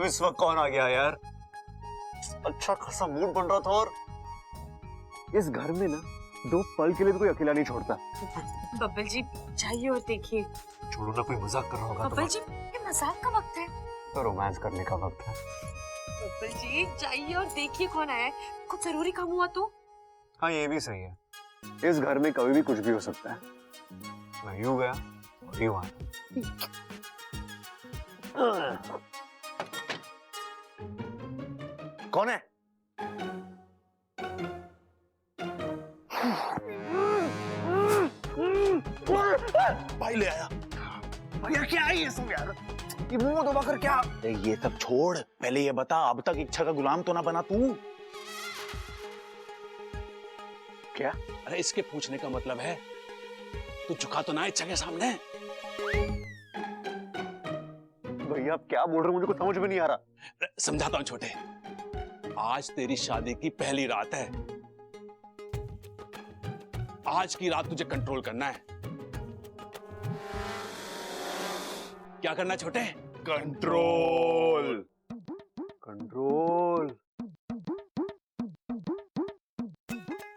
इस वक्त कौन आ गया यार? अच्छा खासा मूड बन रहा था और इस घर में ना 2 पल के लिए भी कोई अकेला नहीं छोड़ता। बब्बल जी चाहिए और देखिए। छोड़ो ना, कोई मजाक कर रहा होगा। बब्बल जी ये मजाक का वक्त है। तो रोमांस करने का वक्त है। बब्बल जी चाहिए और देखिए कौन आया है। कुछ जरूरी काम हुआ तो? हाँ ये भी सही है, इस घर में कभी भी कुछ भी हो सकता है। मैं यूं गया और यूं आया। कौन है? भाई ले आया। भैया क्या है ये सब यार? ये मुंह दबा कर क्या? ये सब छोड़, पहले ये बता अब तक इच्छा का गुलाम तो ना बना तू? क्या? अरे इसके पूछने का मतलब है तू झुका तो ना इच्छा के सामने? भैया आप क्या बोल रहे हो, मुझे कुछ समझ में नहीं आ रहा। समझाता हूं छोटे, आज तेरी शादी की पहली रात है। आज की रात तुझे कंट्रोल करना है। क्या करना है छोटे? कंट्रोल। कंट्रोल?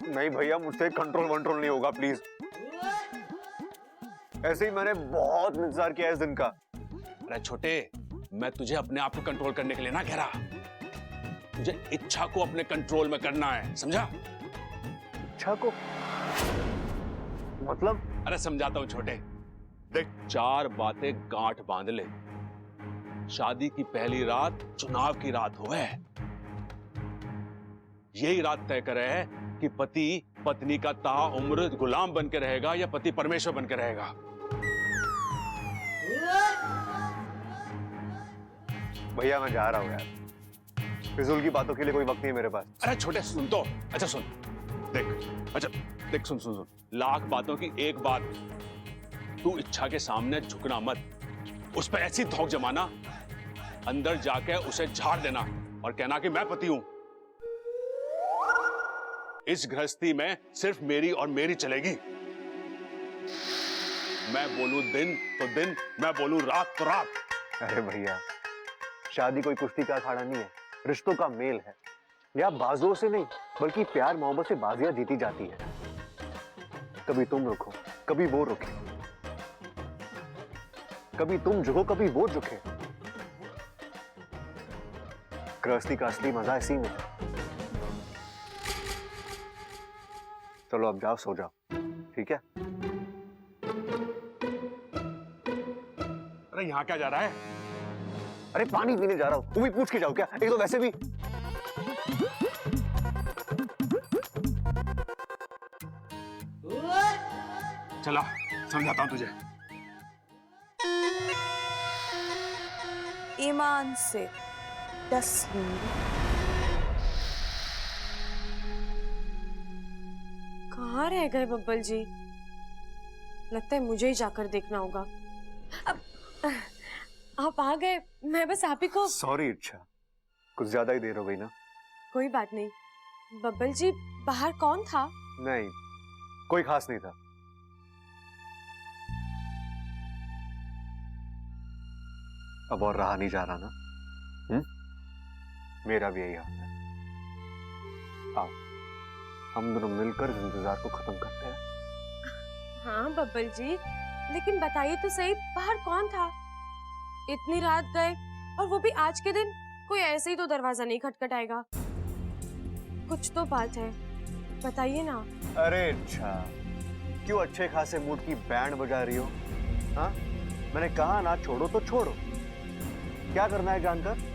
नहीं भैया, मुझसे कंट्रोल वंट्रोल नहीं होगा प्लीज। ऐसे ही मैंने बहुत इंतजार किया इस दिन का। अरे छोटे, मैं तुझे अपने आप को कंट्रोल करने के लिए ना कह रहा, तुझे इच्छा को अपने कंट्रोल में करना है, समझा? इच्छा को मतलब? अरे समझाता हूं छोटे, देख 4 बातें गांठ बांध ले। शादी की पहली रात चुनाव की रात हो है। यही रात तय करे है कि पति पत्नी का ताउम्र गुलाम बन के रहेगा या पति परमेश्वर बन के रहेगा। भैया मैं जा रहा हूं यार, फिजूल की बातों के लिए कोई वक्त नहीं मेरे पास। अरे छोटे सुन तो, अच्छा सुन, देख, अच्छा देख, सुन सुन सुन, लाख बातों की एक बात, तू इच्छा के सामने झुकना मत, उस पर ऐसी धौंक जमाना, अंदर जाके उसे झाड़ देना और कहना कि मैं पति हूं। इस गृहस्थी में सिर्फ मेरी और मेरी चलेगी। मैं बोलूं दिन तो दिन, मैं बोलूं रात तो रात। अरे भैया, शादी कोई कुश्ती का अखाड़ा नहीं है, रिश्तों का मेल है। या बाजुओं से नहीं बल्कि प्यार मोहब्बत से बाजियां जीती जाती है। कभी तुम रुको, कभी वो रुके, कभी तुम झुको, कभी वो झुके। गृहस्थी का असली मजा इसी में है। चलो अब जाओ, सो जाओ, ठीक है? अरे यहां क्या जा रहा है? अरे पानी पीने जा रहा हूं। तुम भी पूछ के जाओ क्या? एक तो वैसे भी चला समझाता हूं तुझे। ईमान से 10 मिनट। कहाँ रह गए बब्बल जी? लगता है मुझे ही जाकर देखना होगा। अब आप आ गए, मैं बस आप ही को। सॉरी इच्छा, कुछ ज्यादा ही देर हो गई ना। कोई बात नहीं। बब्बल जी बाहर कौन था? नहीं, कोई खास नहीं था। अब और रहा नहीं जा रहा ना? मेरा भी यही हाल है। आओ हम दोनों मिलकर इंतजार को खत्म करते हैं। हाँ बब्बल जी, लेकिन बताइए तो सही, बाहर कौन था? इतनी रात गए और वो भी आज के दिन। कोई ऐसे ही तो दरवाजा नहीं खटखटाएगा। कुछ तो बात है, बताइए ना। अरे अच्छा, क्यों अच्छे खासे मूड की बैंड बजा रही हो? हाँ, मैंने कहा ना छोड़ो तो छोड़ो। क्या करना है जानकर?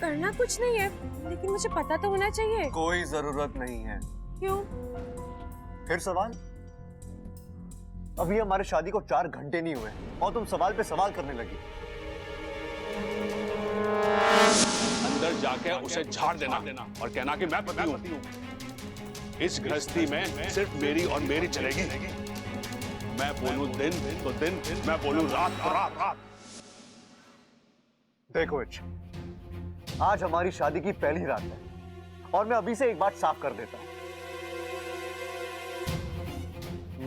करना कुछ नहीं है, लेकिन मुझे पता तो होना चाहिए। कोई जरूरत नहीं है। क्यों? फिर सवाल? अभी हमारे शादी को 4 घंटे नहीं हुए और तुम सवाल पे सवाल करने लगी। अंदर जाके उसे झाड़ देना और कहना कि मैं पति हूं। इस गृहस्थी में सिर्फ मेरी और मेरी चलेगी। मैं बोलूं दिन तो दिन, मैं बोलूं रात तो रात। देखो इच्छा, आज हमारी शादी की पहली रात है और मैं अभी से एक बात साफ कर देता हूं।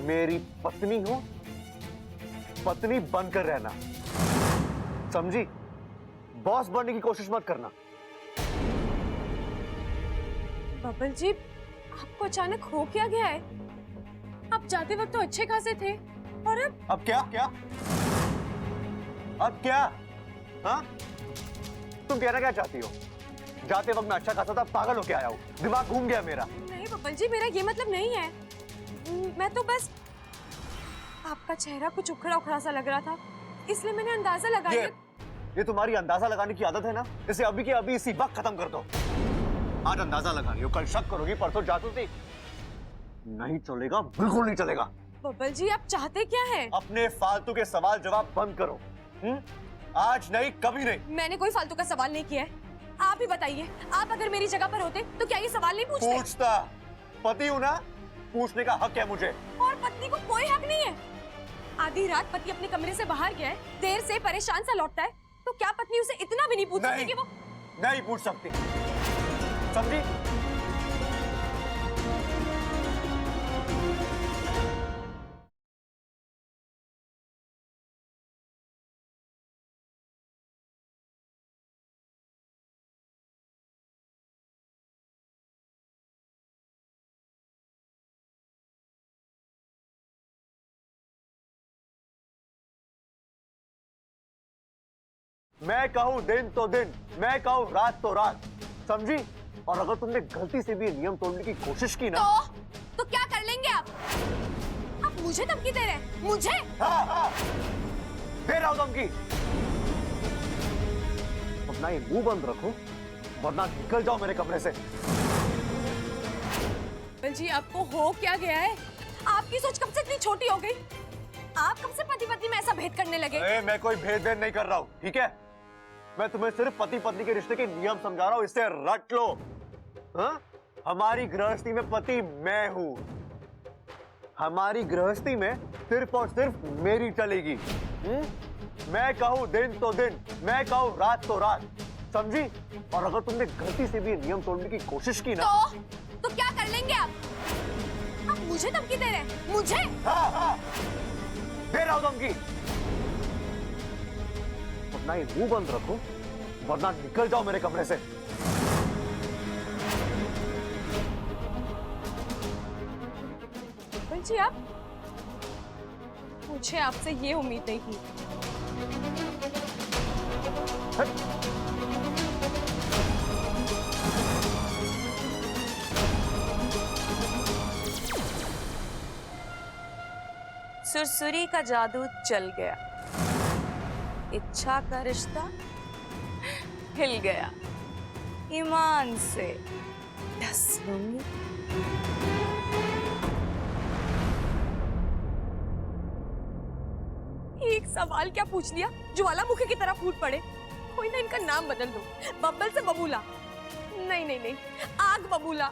मेरी पत्नी हो, पत्नी बनकर रहना, समझी? बॉस बनने की कोशिश मत करना। बबल जी, आपको अचानक हो क्या गया है? आप जाते वक्त तो अच्छे खासे थे और अब क्या क्या अब क्या? हाँ, तुम कहना क्या चाहती हो? जाते वक्त मैं अच्छा खासा था, पागल होके आया हूँ, दिमाग घूम गया मेरा। नहीं बबल जी, मेरा ये मतलब नहीं है। मैं तो बस, आपका चेहरा कुछ उखड़ा उखड़ा सा लग रहा था, इसलिए मैंने अंदाजा लगाया। ये तुम्हारी अंदाजा लगाने की आदत है ना, इसे अभी के अभी इसी वक्त खत्म कर दो। आज अंदाजा लगा रही हो, कल शक करोगी, परसों जासूसी। नहीं चलेगा, बिल्कुल नहीं चलेगा। बबल जी, आप चाहते क्या है? अपने फालतू के सवाल जवाब बंद करो। आज नहीं, कभी नहीं। मैंने कोई फालतू का सवाल नहीं किया है। आप ही बताइए, आप अगर मेरी जगह पर होते तो क्या ये सवाल नहीं पूछते? पूछता, पति हूँ ना, पूछने का हक है मुझे। और पत्नी को कोई हक नहीं है? आधी रात पति अपने कमरे से बाहर गया है, देर से परेशान सा लौटता है, तो क्या पत्नी उसे इतना भी नहीं पूछ सकती कि वो नहीं पूछ सकती, समझी? मैं कहूँ दिन तो दिन, मैं कहूँ रात तो रात, समझी? और अगर तुमने गलती से भी ये नियम तोड़ने की कोशिश की ना, तो क्या कर लेंगे आप? आप मुझे धमकी दे रहे हैं? मुझे? हाँ, दे रहा हूँ धमकी। अपना ये मुंह बंद रखो, वरना निकल जाओ मेरे कमरे से। जी, आपको हो क्या गया है? आपकी सोच कब से इतनी छोटी हो गई? आप कब से पति पत्नी में ऐसा भेद करने लगे? मैं कोई भेदभाव नहीं कर रहा हूँ, ठीक है? मैं तुम्हें सिर्फ पति पत्नी के रिश्ते के नियम समझा रहा हूँ, इससे रट लो। हाँ? हमारी गृहस्थी में पति मैं हूँ। हमारी गृहस्थी में सिर्फ और सिर्फ मेरी चलेगी। मैं कहूँ दिन तो दिन, मैं कहूँ रात तो रात, समझी? और अगर तुमने गलती से भी नियम तोड़ने की कोशिश की ना, तो क्या कर लेंगे आप? आप मुझे धमकी दे रहे हैं? मुझे? हाँ, दे रहा हूँ धमकी। अपना ये मुंह बंद रखो, वरना निकल जाओ मेरे कमरे से। जी, आप, मुझे आपसे ये उम्मीद नहीं थी। सुरसुरी का जादू चल गया, इच्छा का रिश्ता हिल गया, ईमान से डस लूंगी। एक सवाल क्या पूछ लिया, ज्वालामुखी की तरह फूट पड़े। कोई ना, इनका नाम बदल दो, बब्बल से बबूला। नहीं नहीं नहीं, आग बबूला।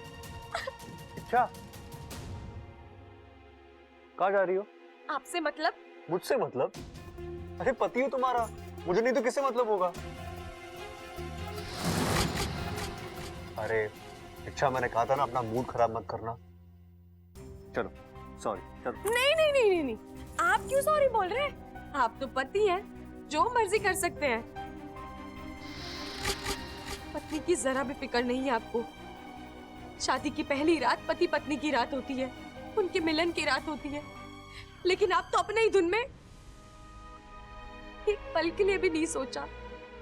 अच्छा, कहाँ जा रही हो? आपसे मतलब? मुझसे मतलब? अरे पति हूँ तुम्हारा, मुझे नहीं तो किससे मतलब होगा? अरे अच्छा, मैंने कहा था ना, अपना मूड खराब मत करना। चलो, सॉरी, चलो। नहीं नहीं नहीं नहीं नहीं, आप क्यों सॉरी बोल रहे हैं? आप तो पति हैं, जो मर्जी कर सकते हैं। पत्नी की जरा भी फिक्र नहीं है आपको। शादी की पहली रात पति पत्नी की रात होती है, उनके मिलन की रात होती है, लेकिन आप तो अपने ही धुन में। एक पल के लिए भी नहीं सोचा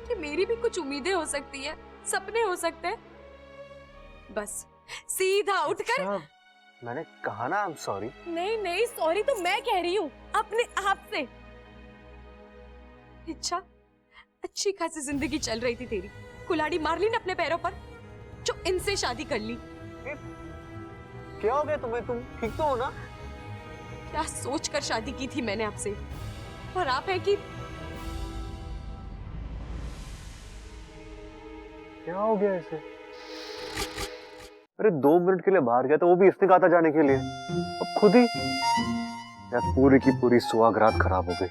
कि मेरी भी कुछ उम्मीदें हो सकती है, सपने हो सकते हैं। बस सीधा उठकर। अच्छा, मैंने कहा ना, आई एम सॉरी। नहीं नहीं, सॉरी तो मैं कह रही हूँ अपने आप से। अच्छा, अच्छी खासी जिंदगी चल रही थी तेरी, कुल्हाड़ी मार ली ना अपने पैरों पर, जो इनसे शादी कर ली। क्या हो गया तुम्हें? तुम ठीक तो हो ना? क्या सोचकर शादी की थी मैंने आपसे, और आप है कि क्या हो गया इसे? अरे 2 मिनट के लिए बाहर गया था, वो भी इसने कहा था जाने के लिए, अब खुद ही। यार पूरी की पूरी सुहागरात खराब हो गई।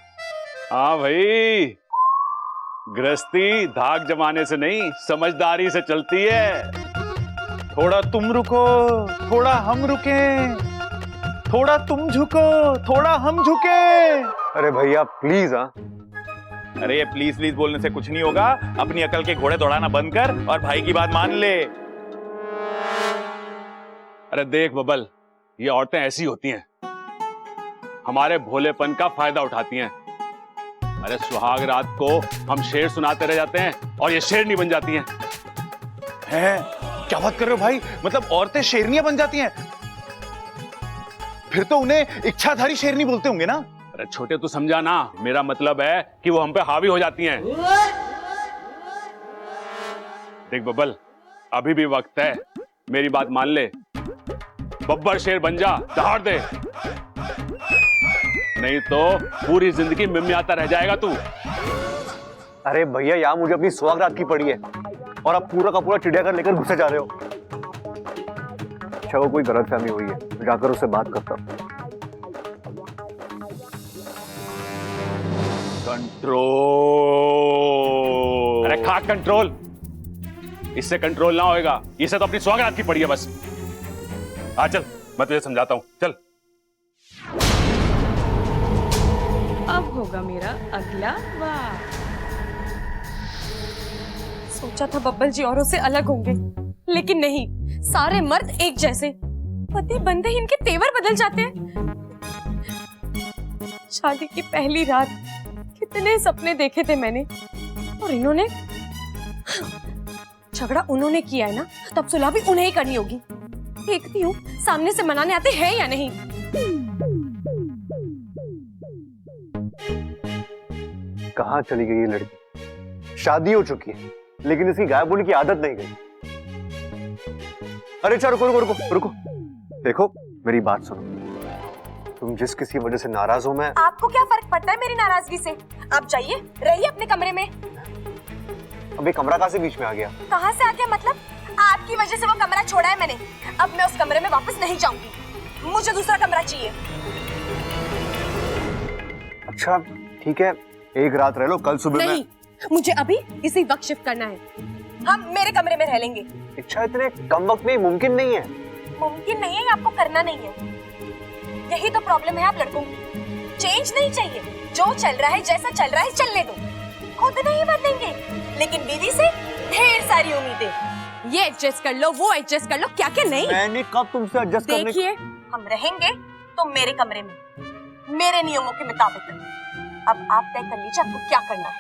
हाँ भाई, गृहस्थी धाक जमाने से नहीं, समझदारी से चलती है। थोड़ा तुम रुको, थोड़ा हम रुके, थोड़ा तुम झुको, थोड़ा हम झुके। अरे भैया प्लीज, हाँ अरे प्लीज प्लीज बोलने से कुछ नहीं होगा। अपनी अकल के घोड़े दौड़ाना बंद कर और भाई की बात मान ले। अरे देख बबल, ये औरतें ऐसी होती हैं, हमारे भोलेपन का फायदा उठाती हैं। अरे सुहाग रात को हम शेर सुनाते रह जाते हैं और ये शेरनी बन जाती हैं। हैं? क्या बात कर रहे हो भाई? मतलब औरतें शेरनियां बन जाती हैं? फिर तो उन्हें इच्छाधारी शेरनी बोलते होंगे ना? अरे छोटे तू समझा ना, मेरा मतलब है कि वो हम पे हावी हो जाती हैं। देख बबल, अभी भी वक्त है, मेरी बात मान ले। बब्बर शेर बन जा, दहाड़ दे, नहीं तो पूरी जिंदगी मिमियाता रह जाएगा तू। अरे भैया, यहाँ मुझे अपनी सुहागरात की पड़ी है और आप पूरा का पूरा चिड़ियाघर लेकर घुसे जा रहे हो। अच्छा, वो कोई गलतफहमी हुई है, जाकर उससे बात करता हूँ। कंट्रोल। अरे खा कंट्रोल, इससे कंट्रोल ना होएगा। इसे तो अपनी सुहागरात की पड़ी है बस। आ चल, मैं तुझे समझाता हूं, चल। अब होगा मेरा अगला वार। सोचा था बब्बल जी औरों से अलग होंगे, लेकिन नहीं, सारे मर्द एक जैसे। पति बनते ही इनके तेवर बदल जाते हैं। शादी की पहली रात कितने सपने देखे थे मैंने, और इन्होंने झगड़ा उन्होंने किया है ना, तब सुलह भी उन्हें ही करनी होगी। देखती हूँ सामने से मनाने आते हैं या नहीं। कहाँ चली गई ये लड़की? शादी हो चुकी है, लेकिन इसकी गायब होने की आदत नहीं गई। अरे चलो, रुको रुको रुको रुको। देखो, मेरी बात सुनो। तुम जिस किसी वजह से नाराज हो, मैं आपको क्या फर्क पड़ता है मेरी नाराजगी से? आप जाइए, रहिए अपने कमरे में। अब ये कमरा कहाँ से बीच में आ गया? कहाँ से आ गया मतलब? आपकी वजह से वो कमरा छोड़ा है मैंने। अब मैं उस कमरे में वापस नहीं जाऊंगी, मुझे दूसरा कमरा चाहिए। अच्छा ठीक है, एक रात रह लो, कल सुबह नहीं, मुझे अभी इसी वक्त शिफ्ट करना है। हम मेरे कमरे में रह लेंगे। अच्छा, इतने कम वक्त में मुमकिन नहीं है। मुमकिन नहीं है, आपको करना नहीं है। यही तो प्रॉब्लम है आप लड़कों की। चेंज नहीं चाहिए, जो चल रहा है, जैसा चल रहा है चलने दो। खुद नहीं बदलेंगे, लेकिन बीवी से ढेर सारी उम्मीदें। ये एडजस्ट कर लो, वो एडजस्ट कर लो, क्या क्या नहीं। मैंने कब तुमसे एडजस्ट करने? देखिए, हम रहेंगे तो मेरे कमरे में, मेरे नियमों के मुताबिक। अब आप तय कर लीजिए आपको क्या करना है।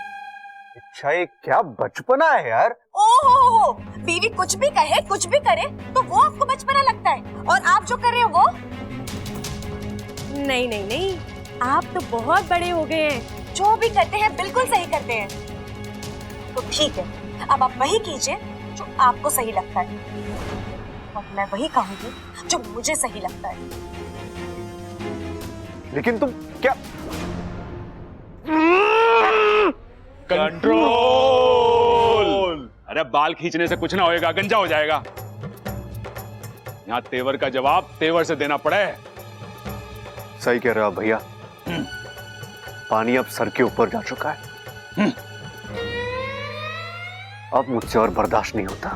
अच्छा, ये क्या बचपना है यार। ओहो, बीवी कुछ भी कहे, कुछ भी करे तो वो आपको बचपना लगता है, और आप जो कर रहे हो वो? नहीं नहीं नहीं, आप तो बहुत बड़े हो गए हैं। जो भी करते हैं बिल्कुल सही करते हैं। तो ठीक है, अब आप वही कीजिए जो आपको सही लगता है, और मैं वही कहूंगी जो मुझे सही लगता है। लेकिन तुम क्या? कंट्रोल। अरे बाल खींचने से कुछ ना होएगा, गंजा हो जाएगा। यहाँ तेवर का जवाब तेवर से देना पड़े। सही कह रहे हो भैया, पानी अब सर के ऊपर जा चुका है। अब मुझसे और बर्दाश्त नहीं होता।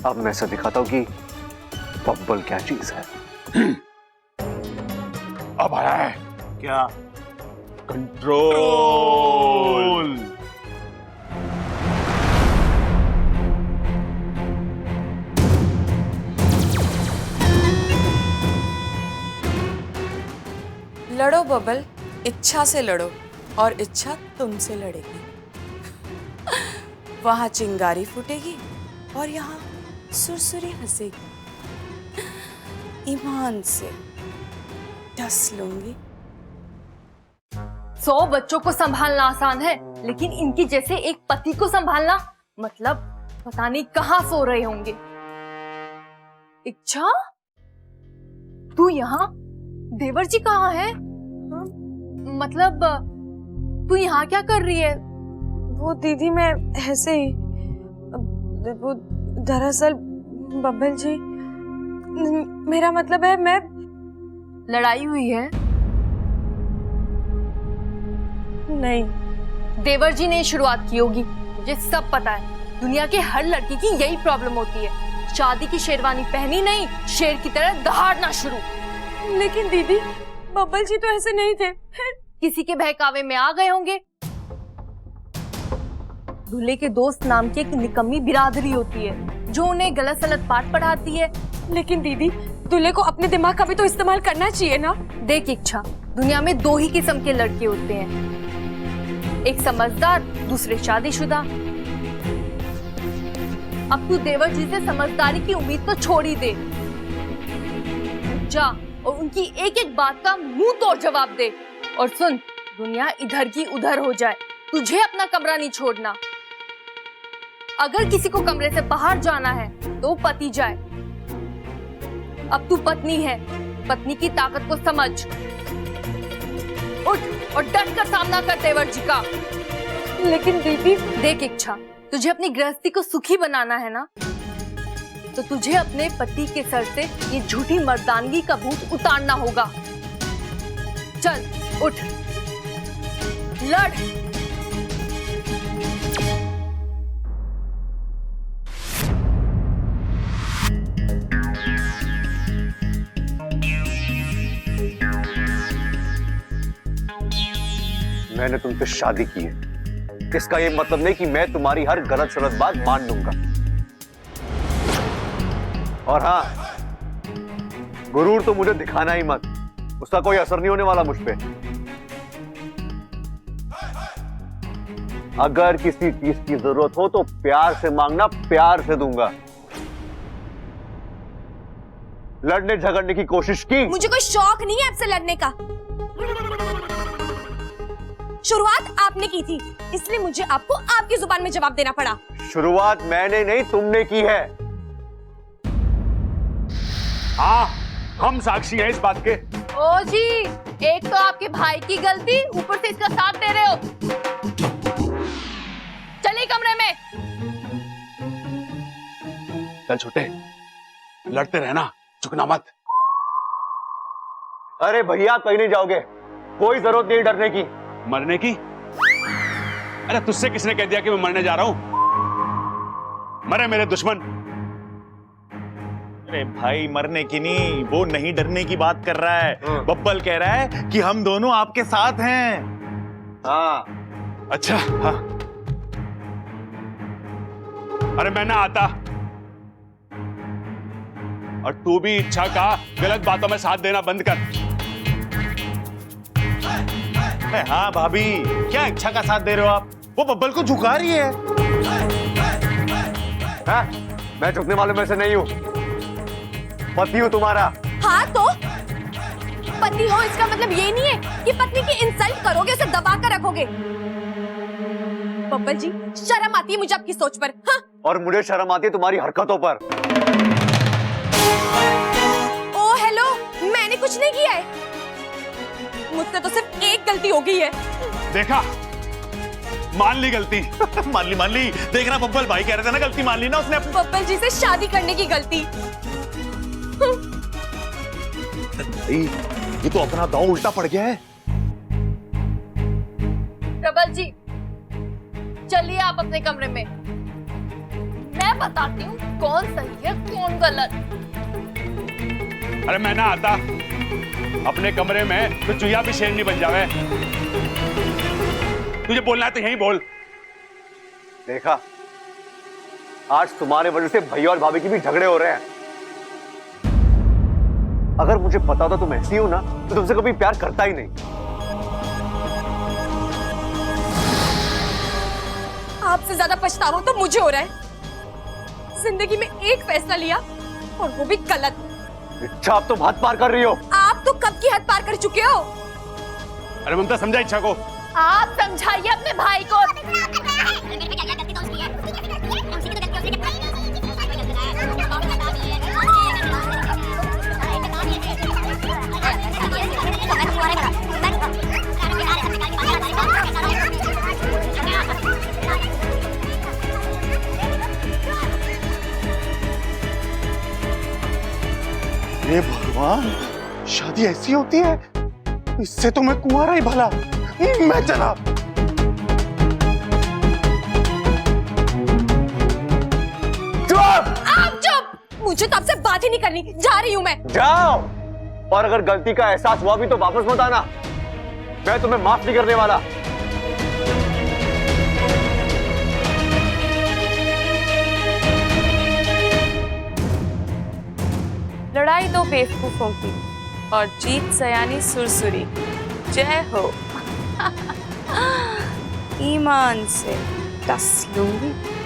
अब मैं ऐसा दिखाता हूं कि बब्बल क्या चीज है। अब आया है क्या? कंट्रोल। लड़ो बबल, इच्छा से लड़ो, और इच्छा तुमसे लड़ेगी। वहां चिंगारी फूटेगी और यहाँ सुरसुरी हंसेगी। ईमान से डस लूंगी। 100 बच्चों को संभालना आसान है, लेकिन इनकी जैसे एक पति को संभालना मतलब पता नहीं कहाँ सो रहे होंगे। इच्छा, तू यहाँ? देवर जी कहाँ है? मतलब तू यहाँ क्या कर रही है? वो दीदी, मैं ऐसे ही, वो दरअसल बब्बल जी, मेरा मतलब है मैं। लड़ाई हुई है? नहीं, देवर जी ने शुरुआत की होगी, मुझे सब पता है। दुनिया के हर लड़की की यही प्रॉब्लम होती है, शादी की शेरवानी पहनी नहीं, शेर की तरह दहाड़ना शुरू। लेकिन दीदी, बब्बल जी तो ऐसे नहीं थे, फिर किसी के बहकावे में आ गए होंगे। दूल्हे के दोस्त नाम की एक निकम्मी बिरादरी होती है जो उन्हें गलत सलत पाठ पढ़ाती है। लेकिन दीदी, दूल्हे को अपने दिमाग का भी तो इस्तेमाल करना चाहिए ना। देख इच्छा, दुनिया में दो ही किस्म के लड़के होते हैं, एक समझदार, दूसरे शादीशुदा। अब तू देवर जी से समझदारी की उम्मीद तो छोड़ ही दे। जा और उनकी एक एक बात का मुंह तोड़ जवाब दे। और सुन, दुनिया इधर की उधर हो जाए, तुझे अपना कमरा नहीं छोड़ना। अगर किसी को कमरे से बाहर जाना है तो पति जाए। अब तू पत्नी है, पत्नी की ताकत को समझ। उठ और डट कर सामना कर देवर जी का। लेकिन दीदी, देख इच्छा, तुझे अपनी गृहस्थी को सुखी बनाना है ना, तो तुझे अपने पति के सर से ये झूठी मर्दानगी का भूत उतारना होगा। चल उठ, लड़। मैंने तुमसे शादी की है, इसका ये मतलब नहीं कि मैं तुम्हारी हर गलत सलत बात मान लूंगा। और हाँ, गुरूर तो मुझे दिखाना ही मत, उसका कोई असर नहीं होने वाला मुझ पे। अगर किसी चीज की जरूरत हो तो प्यार से मांगना, प्यार से दूंगा। लड़ने झगड़ने की कोशिश की? मुझे कोई शौक नहीं है आपसे लड़ने का। शुरुआत आपने की थी, इसलिए मुझे आपको आपकी जुबान में जवाब देना पड़ा। शुरुआत मैंने नहीं, तुमने की है। हाँ, हम साक्षी हैं इस बात के। ओ जी, एक तो आपके भाई की गलती, ऊपर से इसका साथ दे रहे हो। चलिए कमरे में। चल छोटे, लड़ते रहना, झुकना मत। अरे भैया, कहीं नहीं जाओगे, कोई जरूरत नहीं डरने की। मरने की? अरे तुझसे किसने कह दिया कि मैं मरने जा रहा हूं? मरे मेरे दुश्मन। अरे भाई, मरने की नहीं, वो नहीं डरने की बात कर रहा है। बब्बल कह रहा है कि हम दोनों आपके साथ हैं। हाँ। अच्छा, हाँ। अरे मैं ना आता, और तू भी इच्छा का गलत बातों में साथ देना बंद कर। हाँ भाभी, क्या इच्छा का साथ दे रहे हो आप? वो बब्बल को झुका रही है। हाँ? मैं झुकने वालों में से नहीं हूं, पति हूं तुम्हारा। हाँ तो पति हो इसका मतलब ये नहीं है कि पत्नी की इंसल्ट करोगे, उसे दबा कर रखोगे। बब्बल जी, शर्म आती है मुझे आपकी सोच पर। हाँ? और मुझे शर्म आती है तुम्हारी हरकतों पर। ओ हेलो, मैंने कुछ नहीं किया है, मुझसे तो सिर्फ एक गलती हो गई है। देखा, मान ली गलती। मान ली। देख रहा, बब्बल भाई कह रहे थे ना, गलती मान ली ना उसने। बब्बल जी से शादी करने की गलती। ये तो अपना दांव उल्टा पड़ गया है। प्रबल जी, चलिए आप अपने कमरे में, मैं बताती हूँ कौन सही है कौन गलत। अरे मैं ना आता, अपने कमरे में तो चुहिया भी शेरनी बन जावे। तुझे बोलना है तो यहीं बोल। देखा, आज तुम्हारे वजह से भैया और भाभी की भी झगड़े हो रहे हैं। अगर मुझे पता होता तुम ऐसी हो ना, तो तुमसे कभी प्यार करता ही नहीं। आपसे ज्यादा पछतावा तो मुझे हो रहा है। जिंदगी में एक फैसला लिया और वो भी गलत। इच्छा, आप तो हद पार कर रही हो। आप तो कब की हद पार कर चुके हो। अरे ममता, समझा इच्छा को। आप समझाइए अपने भाई को। हे भगवान, शादी ऐसी होती है? इससे तो मैं कुंवारा ही भला। मैं चला। आप चुप! मुझे तो आपसे बात ही नहीं करनी, जा रही हूं मैं। जाओ। और अगर गलती का एहसास हुआ भी तो वापस मत आना, मैं तुम्हें माफ नहीं करने वाला। लड़ाई दो बेवकूफों की और जीत सयानी सुरसुरी। जय हो। ईमान से 10 लूंगी।